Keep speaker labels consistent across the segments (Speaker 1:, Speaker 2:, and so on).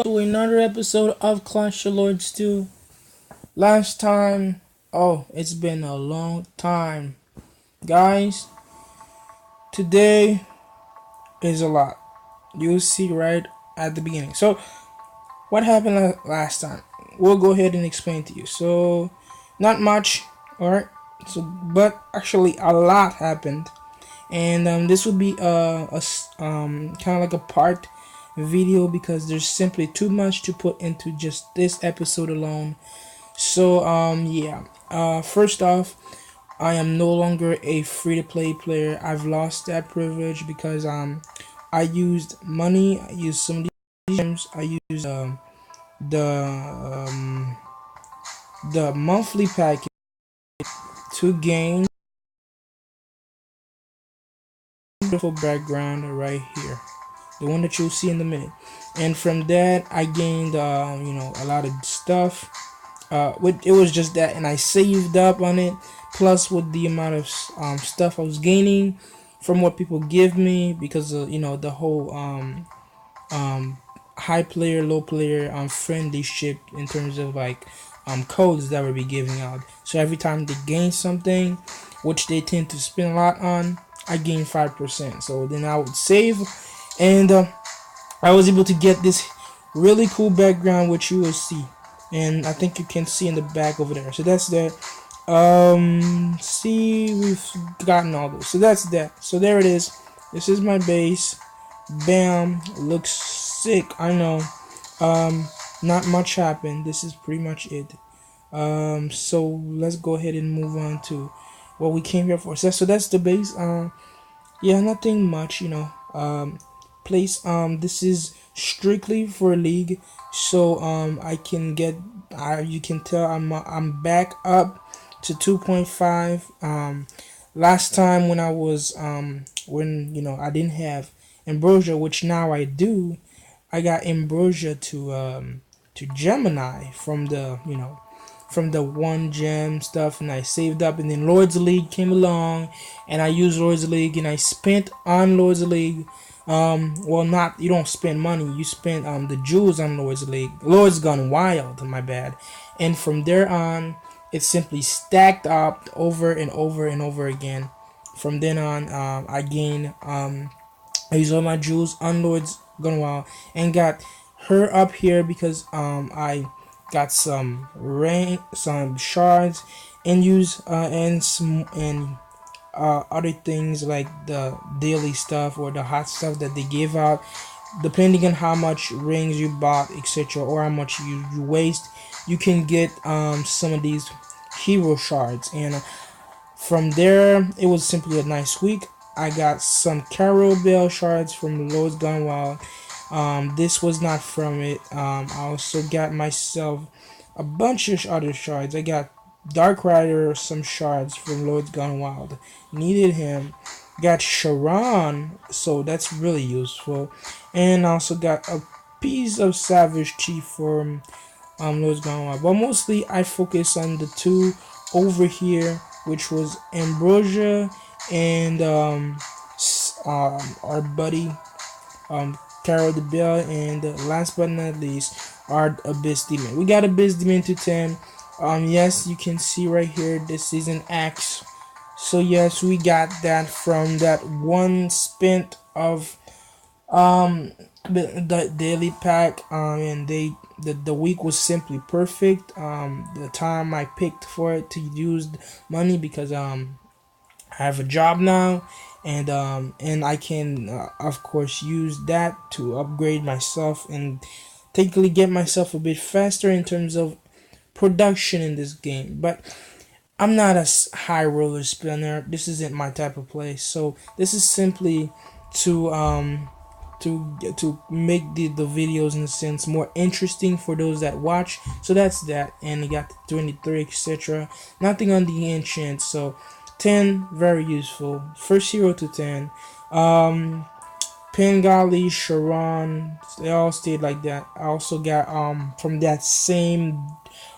Speaker 1: To another episode of Clash of Lords 2. Last time, it's been a long time. Guys, today is a lot. You'll see right at the beginning. So, what happened last time? We'll go ahead and explain to you. So, not much, alright? So, but actually, a lot happened. And this would be kind of like a part video because there's simply too much to put into just this episode alone. So yeah. First off, I am no longer a free to play player. I've lost that privilege because I used money. I used some of these gems. I used the um the monthly package to gain beautiful background right here, the one that you'll see in a minute. And from that, I gained a lot of stuff. It was just that, and I saved up on it. Plus, with the amount of stuff I was gaining from what people give me, because of, the whole um, high player, low player friendlyship in terms of like codes that would be giving out. So every time they gain something, which they tend to spend a lot on, I gain 5%. So then I would save, and I was able to get this really cool background, which you will see, and I think you can see in the back over there. So that's that. See, we've gotten all those. So that's that. So there it is. This is my base. Bam, looks sick. I know. Not much happened. This is pretty much it. So let's go ahead and move on to what we came here for. So that's the base. Yeah, nothing much. Place. This is strictly for a league, so I can get. You can tell I'm back up to 2.5. Last time when I was when I didn't have Ambrosia, which now I do. I got Ambrosia to Gemini from the one gem stuff, and I saved up, and then Lords League came along, and I used Lords League, and I spent on Lords League. Well, not, you don't spend money, you spend the jewels on Lords League. Lords Gone Wild, my bad. And from there on, it simply stacked up over and over and over again. From then on, I used all my jewels on Lords Gone Wild and got her up here because I got some some shards, and use other things like the daily stuff or the hot stuff that they give out, depending on how much rings you bought, etc., or how much you waste. You can get some of these hero shards, and from there it was simply a nice week. I got some Carol Bell shards from Lord's Gone Wild. This was not from it. I also got myself a bunch of other shards. I got Dark Rider, some shards from Lord's Gone Wild. Needed him. Got Sharon, so that's really useful. And also got a piece of Savage Chief from Lord's Gone Wild. But mostly I focus on the two over here, which was Ambrosia and our buddy Carol the Bell, and last but not least, our Abyss Demon. We got Abyss Demon to 10. Yes, you can see right here, this is an axe. So yes, we got that from that one spent of the daily pack, and the week was simply perfect. The time I picked for it to use money, because I have a job now, and I can of course use that to upgrade myself and technically get myself a bit faster in terms of production in this game. But I'm not a high roller spinner. This isn't my type of play. So this is simply to to make the videos in a sense more interesting for those that watch. So that's that. And you got the 23, etc. Nothing on the enchant. So 10, very useful. First hero to 10. Pengali, Sharon, they all stayed like that. I also got from that same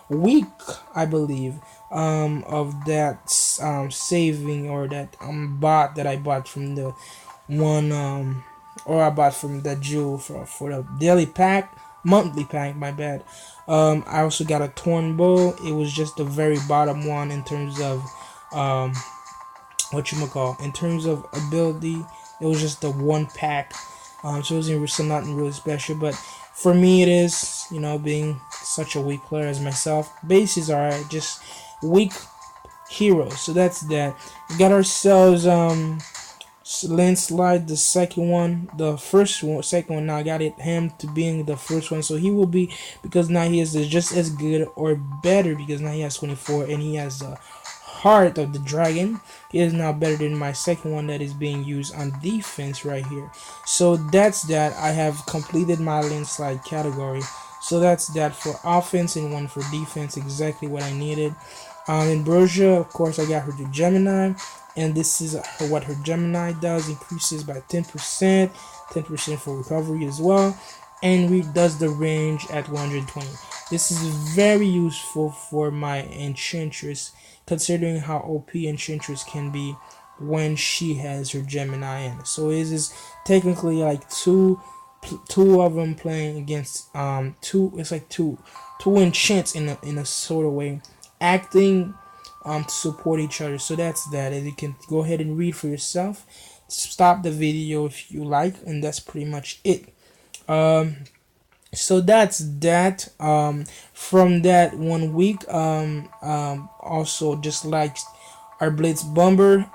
Speaker 1: week, I believe, of that saving, or that bot that I bought from the one or I bought from the jewel for the daily pack. monthly pack, my bad. I also got a torn bow. It was just the very bottom one in terms of um, in terms of ability. It was just the one pack, so it wasn't so nothing really special. But for me, it is, being such a weak player as myself. Bases are alright, just weak heroes. So that's that. We got ourselves landslide, the second one, the first one, second one. Now I got him to being the first one, so he will be, because now he is just as good or better, because now he has 24 and he has the heart of the dragon. He is now better than my second one that is being used on defense right here. So that's that. I have completed my landslide category. So that's that for offense and one for defense, exactly what I needed. Ambrosia, of course, I got her to Gemini, and this is what her Gemini does: increases by 10%, 10% for recovery as well, and does the range at 120. This is very useful for my Enchantress, considering how OP Enchantress can be when she has her Gemini in. So it is technically like two of them playing against two. It's like two enchants in a sort of way, acting to support each other. So that's that. As you can go ahead and read for yourself. Stop the video if you like, and that's pretty much it. So that's that. From that 1 week, also just like our Blitz Bomber,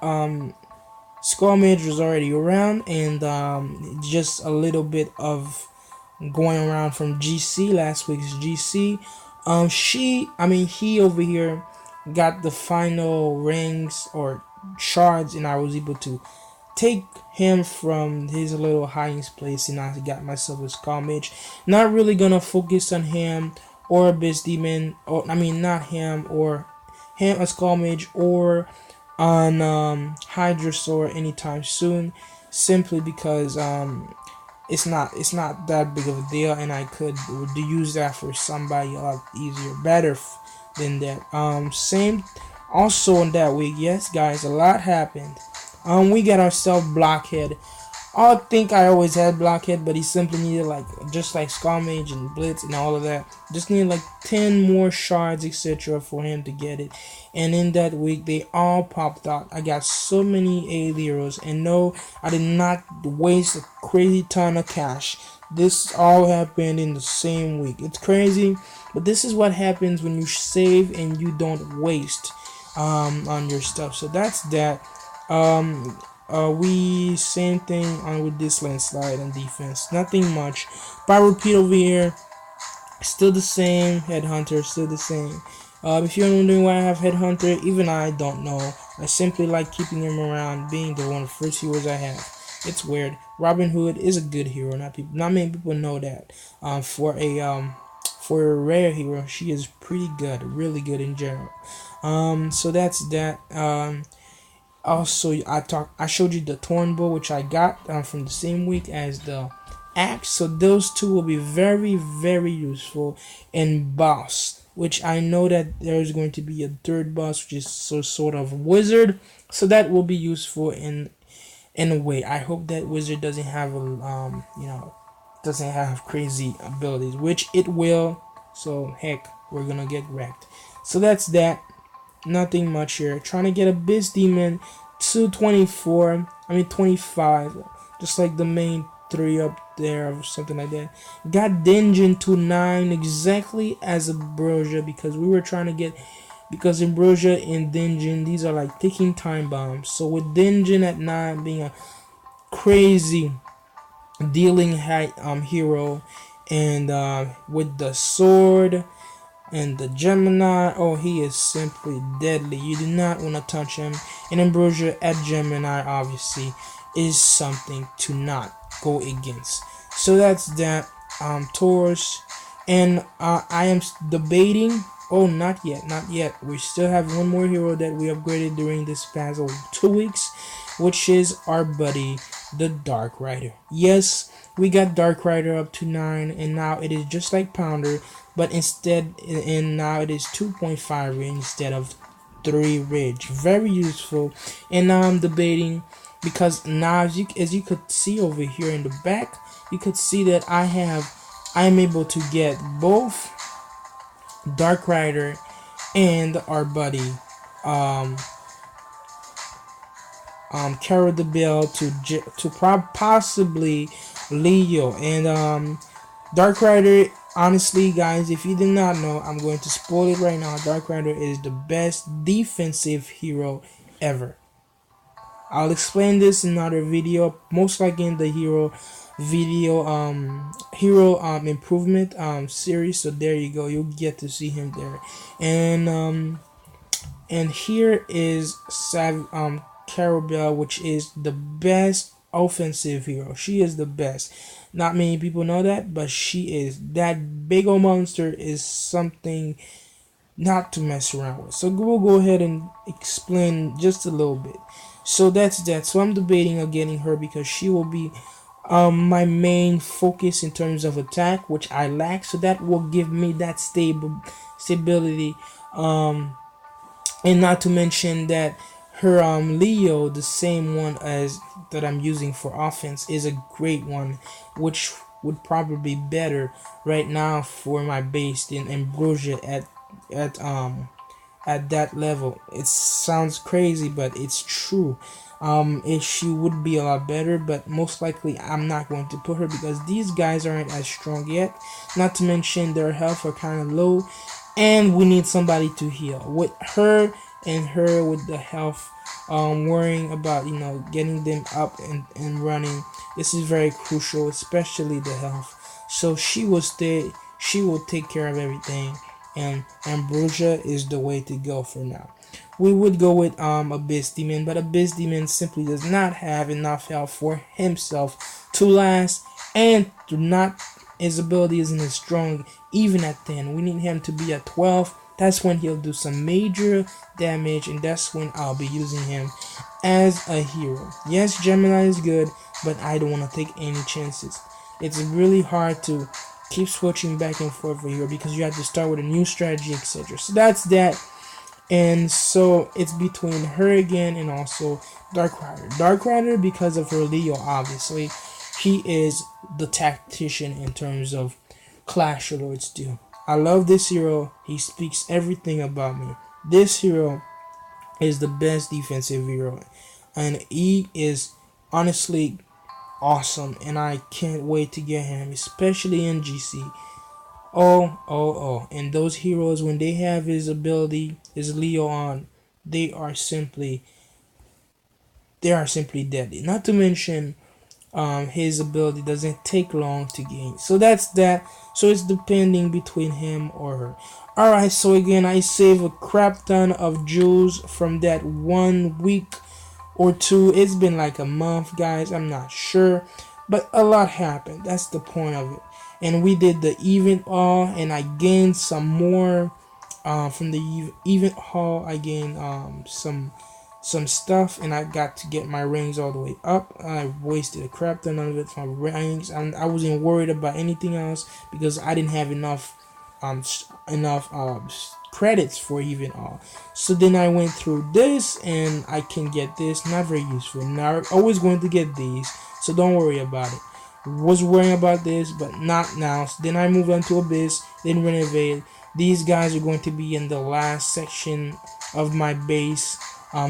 Speaker 1: Skullmage was already around, and just a little bit of going around from GC, last week's GC. He over here got the final rings or shards, and I was able to take him from his little hiding place, and I got myself a Skullmage. Not really gonna focus on him or Abyss Demon, or not him or him, a Skullmage, or on Hydrosaur anytime soon, simply because it's not that big of a deal, and I could use that for somebody a lot easier, better than that. Same also in that week, yes guys, a lot happened. We got ourselves Blockhead. I think I always had Blockhead, but he simply needed, just like Skullmage and Blitz and all of that, just needed like 10 more shards, etc. for him to get it. And in that week, they all popped out. I got so many A heroes, and no, I did not waste a crazy ton of cash. This all happened in the same week. It's crazy, but this is what happens when you save and you don't waste on your stuff. So that's that. We same thing on with this landslide on defense. Nothing much. Power repeat over here, still the same. Headhunter, still the same. If you're wondering why I have Headhunter, even I don't know. I simply like keeping him around, being the one of the first heroes I have. It's weird. Robin Hood is a good hero. Not many people know that. For a rare hero, she is pretty good, really good in general. So that's that. Also, I showed you the Torn Bow, which I got from the same week as the Axe. So those two will be very, very useful in boss, which I know that there is going to be a third boss, which is sort of wizard. So that will be useful in a way. I hope that wizard doesn't have doesn't have crazy abilities, which it will. So heck, we're gonna get wrecked. So that's that. Nothing much here. Trying to get Abyss Demon to 24. 25. Just like the main 3 up there or something like that. Got Dungeon to 9 exactly as Ambrosia, because we were trying to get, because Ambrosia and Dungeon, these are like ticking time bombs. So with Dungeon at 9 being a crazy dealing hero, and with the sword and the Gemini, oh, he is simply deadly. You do not want to touch him. And Ambrosia at Gemini, obviously, is something to not go against. So that's that. Taurus. And I am debating. Oh, not yet. We still have one more hero that we upgraded during this past 2 weeks, which is our buddy, the Dark Rider. Yes, we got Dark Rider up to 9, and now it is just like Pounder, but now it is 2.5 range instead of 3 range. Very useful. And now I'm debating, because now as you could see over here in the back, you could see that I have I'm able to get both Dark Rider and our buddy um Carol the Bell to possibly Leo and Dark Rider. Honestly, guys, if you did not know, I'm going to spoil it right now. Dark Rider is the best defensive hero ever. I'll explain this in another video, most likely in the hero improvement series. So there you go, you'll get to see him there. And here is Carabelle, which is the best offensive hero. She is the best. Not many people know that, but she is. That big old monster is something not to mess around with. So we'll go ahead and explain just a little bit. So that's that. So I'm debating on getting her because she will be my main focus in terms of attack, which I lack. So that will give me that stability. And not to mention that her Leo, the same one as that I'm using for offense, is a great one, which would probably be better right now for my base than Ambrosia at at that level. It sounds crazy, but it's true. She would be a lot better, but most likely I'm not going to put her because these guys aren't as strong yet. Not to mention their health are kind of low, and we need somebody to heal. With her with the health, worrying about getting them up and running. This is very crucial, especially the health. So she will stay. She will take care of everything, and Ambrosia is the way to go for now. We would go with Abyss Demon, but Abyss Demon simply does not have enough health for himself to last, and to not his ability isn't as strong even at 10. We need him to be at 12. That's when he'll do some major damage, and that's when I'll be using him as a hero. Yes, Gemini is good, but I don't want to take any chances. It's really hard to keep switching back and forth for hero because you have to start with a new strategy, etc. So that's that. And so it's between her again and also Dark Rider. Dark Rider, because of her Leo, obviously, he is the tactician in terms of Clash of Lords do. I love this hero. He speaks everything about me. This hero is the best defensive hero, and he is honestly awesome, and I can't wait to get him, especially in GC. Oh, and those heroes, when they have his ability, his Leo on, they are simply deadly. Not to mention his ability doesn't take long to gain. So that's that. So it's depending between him or her. Alright, so again, I save a crap ton of jewels from that 1 week or two. It's been like a month, guys. I'm not sure, but a lot happened. That's the point of it. And we did the event all, and I gained some more from the event haul. I gained some stuff, and I got to get my rings all the way up. I wasted a crap ton of it for my rings. I wasn't worried about anything else because I didn't have enough credits for even all. So then I went through this, and I can get this. Not very useful. Now I'm always going to get these, so don't worry about it. Was worrying about this, but not now. So then I moved on to Abyss, then Renovate. These guys are going to be in the last section of my base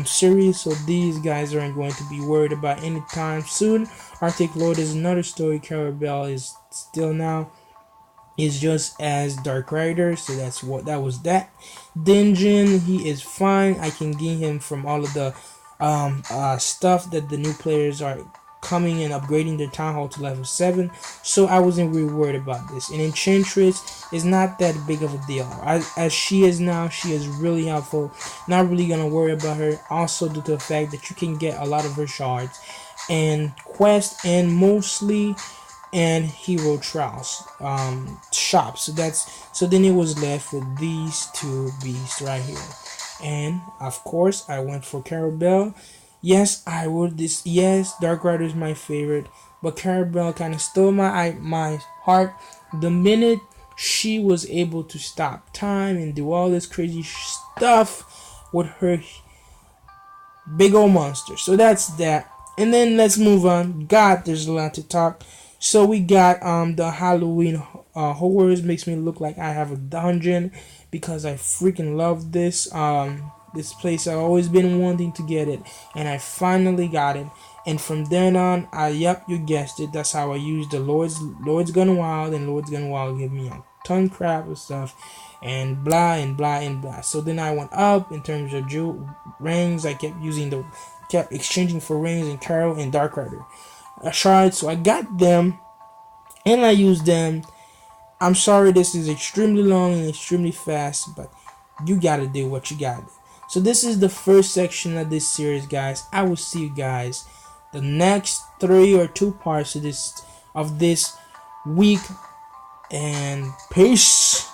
Speaker 1: series, so these guys aren't going to be worried about any time soon. Arctic Lord is another story. Carabelle is still now is just as Dark Rider, so that was that. Dungeon, he is fine. I can gain him from all of the stuff that the new players are coming and upgrading their town hall to level 7, so I wasn't really worried about this. And Enchantress is not that big of a deal. As she is now, she is really helpful. Not really gonna worry about her, also due to the fact that you can get a lot of her shards and quest, and mostly and hero trials shops. So then it was left with these two beasts right here. And of course I went for Carabelle. Yes, I would this. Yes, Dark Rider is my favorite, but Carabelle kind of stole my heart the minute she was able to stop time and do all this crazy stuff with her big old monster. So that's that. And then let's move on. God, there's a lot to talk. So we got the Halloween Hole Warriors makes me look like I have a dungeon because I freaking love this. This place I've always been wanting to get it, and I finally got it. And from then on, yep, you guessed it. That's how I used the Lord's Gone Wild, and Lord's Gone Wild gave me a ton crap of stuff, and blah and blah and blah. So then I went up in terms of jewel rings. I kept exchanging for rings and Carol and Dark Rider shards. So I got them and I used them. I'm sorry this is extremely long and extremely fast, but you gotta do what you gotta do. So this is the first section of this series, guys. I will see you guys the next 3 or 2 parts of this week, and peace.